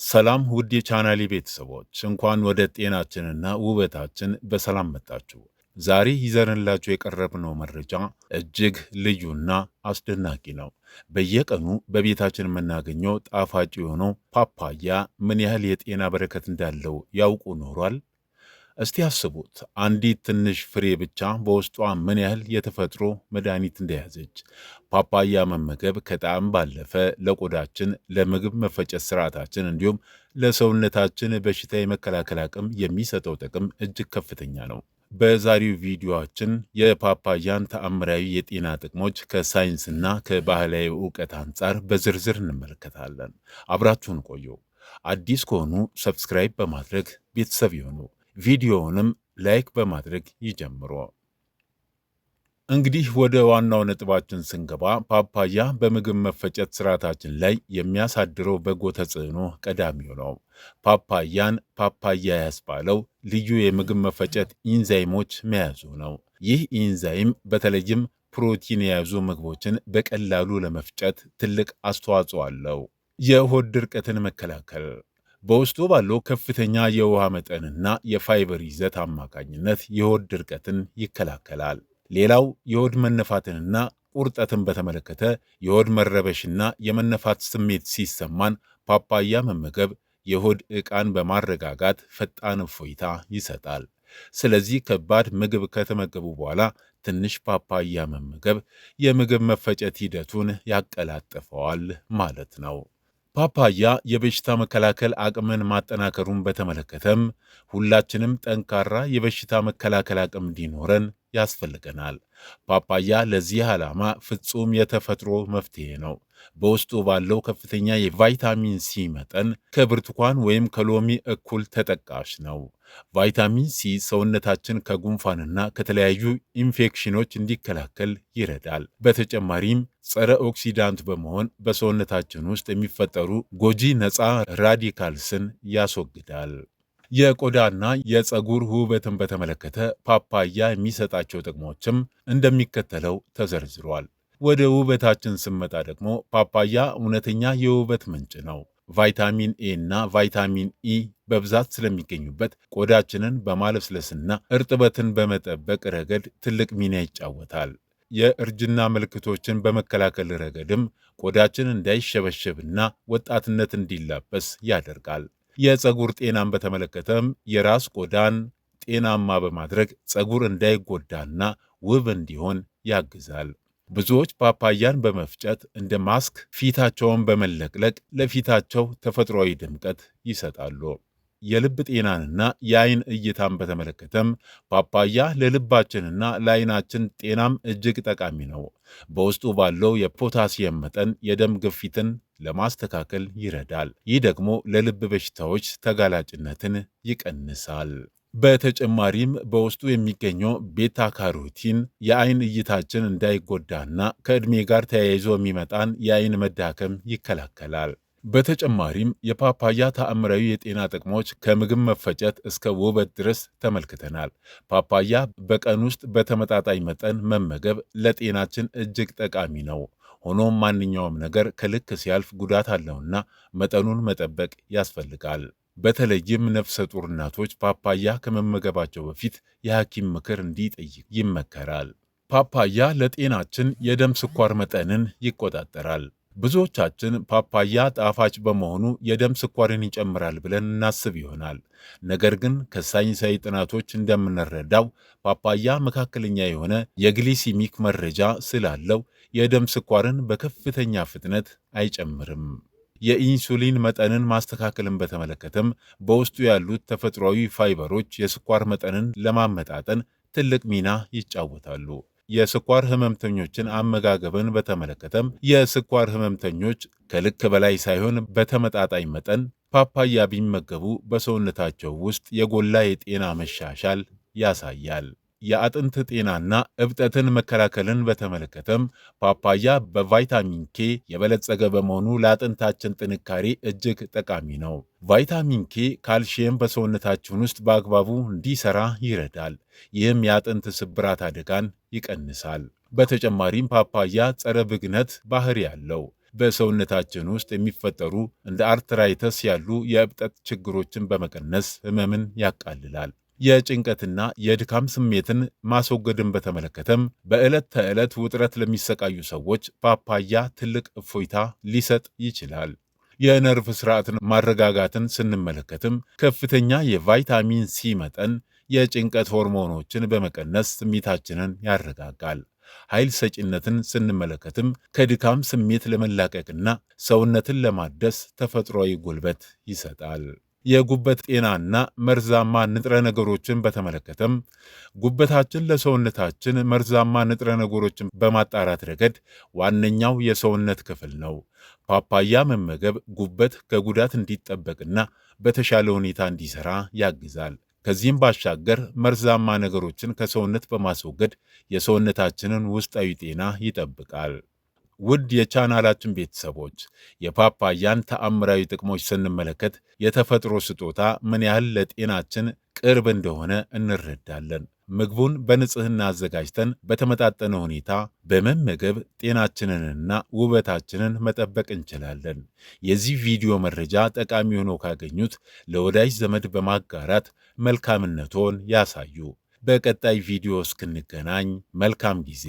ሰላም ውድ የቻናሌ ቤተሰቦች እንኳን ወደ ጤናችንና ውበታችን በሰላም መጣችሁ። ዛሬ ይዘንላችሁ የቀረብነው መረጃ እጅግ ልዩና አስደናቂ ነው። በየቀኑ በቤታችን የምናገኘው ጣፋጭ የሆነው ፓፓያ ምን ያህል የጤና በረከት እንዳለው ያውቁ ኖሯል? እስቲ አስቡት፣ አንዲት ትንሽ ፍሬ ብቻ በውስጧ ምን ያህል የተፈጥሮ መድኃኒት እንደያዘች። ፓፓያ መመገብ ከጣዕም ባለፈ ለቆዳችን፣ ለምግብ መፈጨት ስርዓታችን እንዲሁም ለሰውነታችን በሽታ የመከላከል አቅም የሚሰጠው ጥቅም እጅግ ከፍተኛ ነው። በዛሬው ቪዲዮአችን የፓፓያን ተአምራዊ የጤና ጥቅሞች ከሳይንስና ከባህላዊ እውቀት አንጻር በዝርዝር እንመለከታለን። አብራችሁን ቆዩ። አዲስ ከሆኑ ሰብስክራይብ በማድረግ ቤተሰብ ይሁኑ። ቪዲዮውንም ላይክ በማድረግ ይጀምሩ። እንግዲህ ወደ ዋናው ነጥባችን ስንገባ ፓፓያ በምግብ መፈጨት ስርዓታችን ላይ የሚያሳድረው በጎ ተጽዕኖ ቀዳሚው ነው። ፓፓያን ፓፓያ ያስባለው ልዩ የምግብ መፈጨት ኢንዛይሞች መያዙ ነው። ይህ ኢንዛይም በተለይም ፕሮቲን የያዙ ምግቦችን በቀላሉ ለመፍጨት ትልቅ አስተዋጽኦ አለው። የሆድ ድርቀትን መከላከል በውስጡ ባለው ከፍተኛ የውሃ መጠንና የፋይበር ይዘት አማካኝነት የሆድ ድርቀትን ይከላከላል። ሌላው የሆድ መነፋትንና ቁርጠትን በተመለከተ የሆድ መረበሽና የመነፋት ስሜት ሲሰማን ፓፓያ መመገብ የሆድ ዕቃን በማረጋጋት ፈጣን እፎይታ ይሰጣል። ስለዚህ ከባድ ምግብ ከተመገቡ በኋላ ትንሽ ፓፓያ መመገብ የምግብ መፈጨት ሂደቱን ያቀላጥፈዋል ማለት ነው። ፓፓያ የበሽታ መከላከል አቅምን ማጠናከሩን በተመለከተም ሁላችንም ጠንካራ የበሽታ መከላከል አቅም እንዲኖረን ያስፈልገናል። ፓፓያ ለዚህ ዓላማ ፍጹም የተፈጥሮ መፍትሄ ነው። በውስጡ ባለው ከፍተኛ የቫይታሚን ሲ መጠን ከብርቱካን ወይም ከሎሚ እኩል ተጠቃሽ ነው። ቫይታሚን ሲ ሰውነታችን ከጉንፋንና ከተለያዩ ኢንፌክሽኖች እንዲከላከል ይረዳል። በተጨማሪም ጸረ ኦክሲዳንት በመሆን በሰውነታችን ውስጥ የሚፈጠሩ ጎጂ ነፃ ራዲካልስን ያስወግዳል። የቆዳና የፀጉር ውበትን በተመለከተ ፓፓያ የሚሰጣቸው ጥቅሞችም እንደሚከተለው ተዘርዝሯል። ወደ ውበታችን ስንመጣ ደግሞ ፓፓያ እውነተኛ የውበት ምንጭ ነው። ቫይታሚን ኤ እና ቫይታሚን ኢ በብዛት ስለሚገኙበት ቆዳችንን በማለስለስና እርጥበትን በመጠበቅ ረገድ ትልቅ ሚና ይጫወታል። የእርጅና ምልክቶችን በመከላከል ረገድም ቆዳችን እንዳይሸበሸብና ወጣትነት እንዲላበስ ያደርጋል። የፀጉር ጤናን በተመለከተም የራስ ቆዳን ጤናማ በማድረግ ፀጉር እንዳይጎዳና ውብ እንዲሆን ያግዛል። ብዙዎች ፓፓያን በመፍጨት እንደ ማስክ ፊታቸውን በመለቅለቅ ለፊታቸው ተፈጥሯዊ ድምቀት ይሰጣሉ። የልብ ጤናንና የአይን እይታን በተመለከተም ፓፓያ ለልባችንና ለአይናችን ጤናም እጅግ ጠቃሚ ነው። በውስጡ ባለው የፖታሲየም መጠን የደም ግፊትን ለማስተካከል ይረዳል። ይህ ደግሞ ለልብ በሽታዎች ተጋላጭነትን ይቀንሳል። በተጨማሪም በውስጡ የሚገኘው ቤታ ካሮቲን የአይን እይታችን እንዳይጎዳና ከዕድሜ ጋር ተያይዞ የሚመጣን የአይን መዳከም ይከላከላል። በተጨማሪም የፓፓያ ተአምራዊ የጤና ጥቅሞች ከምግብ መፈጨት እስከ ውበት ድረስ ተመልክተናል። ፓፓያ በቀን ውስጥ በተመጣጣኝ መጠን መመገብ ለጤናችን እጅግ ጠቃሚ ነው። ሆኖም ማንኛውም ነገር ከልክ ሲያልፍ ጉዳት አለውና መጠኑን መጠበቅ ያስፈልጋል። በተለይም ነፍሰ ጡር እናቶች ፓፓያ ከመመገባቸው በፊት የሐኪም ምክር እንዲጠይቅ ይመከራል። ፓፓያ ለጤናችን የደም ስኳር መጠንን ይቆጣጠራል። ብዙዎቻችን ፓፓያ ጣፋጭ በመሆኑ የደም ስኳርን ይጨምራል ብለን እናስብ ይሆናል። ነገር ግን ከሳይንሳዊ ጥናቶች እንደምንረዳው ፓፓያ መካከለኛ የሆነ የግሊሲሚክ መረጃ ስላለው የደም ስኳርን በከፍተኛ ፍጥነት አይጨምርም። የኢንሱሊን መጠንን ማስተካከልን በተመለከተም በውስጡ ያሉት ተፈጥሯዊ ፋይበሮች የስኳር መጠንን ለማመጣጠን ትልቅ ሚና ይጫወታሉ። የስኳር ህመምተኞችን አመጋገብን በተመለከተም የስኳር ህመምተኞች ከልክ በላይ ሳይሆን በተመጣጣኝ መጠን ፓፓያ ቢመገቡ በሰውነታቸው ውስጥ የጎላ የጤና መሻሻል ያሳያል። የአጥንት ጤናና እብጠትን መከላከልን በተመለከተም ፓፓያ በቫይታሚን ኬ የበለጸገ በመሆኑ ለአጥንታችን ጥንካሬ እጅግ ጠቃሚ ነው። ቫይታሚን ኬ ካልሽየም በሰውነታችን ውስጥ በአግባቡ እንዲሰራ ይረዳል። ይህም የአጥንት ስብራት አደጋን ይቀንሳል። በተጨማሪም ፓፓያ ጸረ ብግነት ባህሪ ያለው በሰውነታችን ውስጥ የሚፈጠሩ እንደ አርትራይተስ ያሉ የእብጠት ችግሮችን በመቀነስ ህመምን ያቃልላል። የጭንቀትና የድካም ስሜትን ማስወገድን በተመለከተም በዕለት ተዕለት ውጥረት ለሚሰቃዩ ሰዎች ፓፓያ ትልቅ እፎይታ ሊሰጥ ይችላል። የነርቭ ስርዓትን ማረጋጋትን ስንመለከትም ከፍተኛ የቫይታሚን ሲ መጠን የጭንቀት ሆርሞኖችን በመቀነስ ስሜታችንን ያረጋጋል። ኃይል ሰጪነትን ስንመለከትም ከድካም ስሜት ለመላቀቅና ሰውነትን ለማደስ ተፈጥሯዊ ጉልበት ይሰጣል። የጉበት ጤናና መርዛማ ንጥረ ነገሮችን በተመለከተም ጉበታችን ለሰውነታችን መርዛማ ንጥረ ነገሮችን በማጣራት ረገድ ዋነኛው የሰውነት ክፍል ነው። ፓፓያ መመገብ ጉበት ከጉዳት እንዲጠበቅና በተሻለ ሁኔታ እንዲሰራ ያግዛል። ከዚህም ባሻገር መርዛማ ነገሮችን ከሰውነት በማስወገድ የሰውነታችንን ውስጣዊ ጤና ይጠብቃል። ውድ የቻናላችን ቤተሰቦች የፓፓያን ተአምራዊ ጥቅሞች ስንመለከት የተፈጥሮ ስጦታ ምን ያህል ለጤናችን ቅርብ እንደሆነ እንረዳለን። ምግቡን በንጽህና አዘጋጅተን በተመጣጠነ ሁኔታ በመመገብ ጤናችንንና ውበታችንን መጠበቅ እንችላለን። የዚህ ቪዲዮ መረጃ ጠቃሚ ሆኖ ካገኙት ለወዳጅ ዘመድ በማጋራት መልካምነቶን ያሳዩ። በቀጣይ ቪዲዮ እስክንገናኝ መልካም ጊዜ